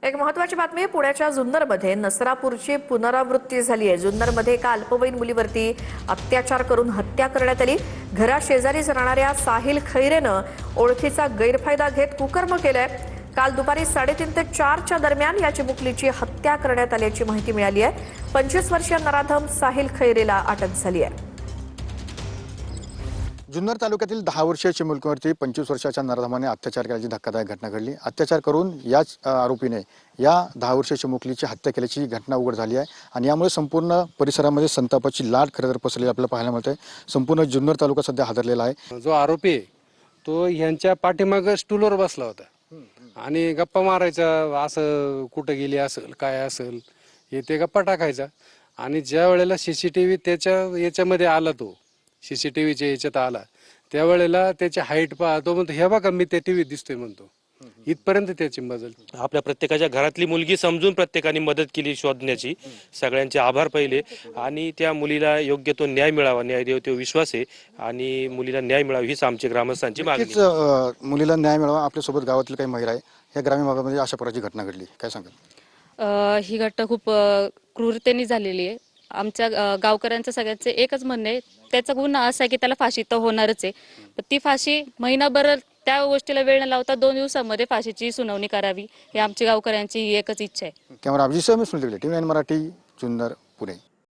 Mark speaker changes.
Speaker 1: एक महत्त्वाची बातमी पुण्याच्या जुन्नरमध्ये नसरापूरची पुनरावृत्ती झाली आहे। जुन्नरमध्ये एका अल्पवयीन मुलीवरती अत्याचार करून हत्या करण्यात आली। घराशेजारीच राहणाऱ्या साहिल खैरेनं ओळखीचा गैरफायदा घेत कुकर्म केलंय। काल दुपारी 3:30 ते 4च्या दरम्यान या चिमुकलीची हत्या करण्यात आल्याची माहिती मिळाली आहे। 25 वर्षीय नराधम साहिल खैरेला अटक झाली आहे।
Speaker 2: जुन्नर तालुक्यातील 10 वर्षीय चिमुलकीवरती 25 वर्षाच्या नराधमाने अत्याचार केल्याची धक्कादायक घटना घडली। अत्याचार करून याच आरोपीने या 10 वर्षीय चिमुकलीची हत्या केल्याची घटना उघड झाली आहे आणि यामुळे संपूर्ण परिसरामध्ये संतापाची लाट खरं तर पसरलेली आपल्याला पाहायला मिळते। संपूर्ण जुन्नर तालुका सध्या हादरलेला आहे।
Speaker 3: जो आरोपी आहे तो यांच्या पाठीमागे स्टूलवर बसला होता आणि गप्पा मारायचा, असं कुठं गेली असेल काय असेल हे ते गप्पा टाकायचा। आणि ज्या वेळेला सीसीटीव्ही त्याच्या याच्यामध्ये आला, तो सीसीटीव्हीच्या याच्यात आला, त्यावेळेला त्याची हाईट पाहतो, म्हणतो हे बघा मी त्या टीव्हीत दिसतोय म्हणतो। इथपर्यंत त्याची मजल।
Speaker 4: आपल्या प्रत्येकाच्या घरातली मुलगी समजून प्रत्येकाने मदत केली शोधण्याची। सगळ्यांचे आभार पहिले आणि त्या मुलीला योग्य तो न्याय मिळावा, न्याय देव तो विश्वास आहे आणि मुलीला न्याय मिळावा हीच आमची ग्रामस्थांची मागणी आहे।
Speaker 2: मुलीला न्याय मिळावा। आपल्यासोबत गावातील काही महिला आहे, या ग्रामीण भागामध्ये अशा प्रकारची घटना घडली, काय सांगाल?
Speaker 5: ही घटना खूप क्रूरतेने झालेली आहे। आमच्या गावकऱ्यांचं सगळ्यांचं एकच म्हणणं आहे, त्याचा गुन्हा असा आहे की त्याला फाशी तर होणारच आहे। पण ती फाशी महिनाभर त्या गोष्टीला वेळ न लावता 2 दिवसांमध्ये फाशीची सुनावणी करावी, ही आमच्या गावकऱ्यांची एकच इच्छा आहे।
Speaker 2: कॅमेरा अभिजित सह मी सुनील टिव्ही 9 मराठी, जुन्नर, पुणे।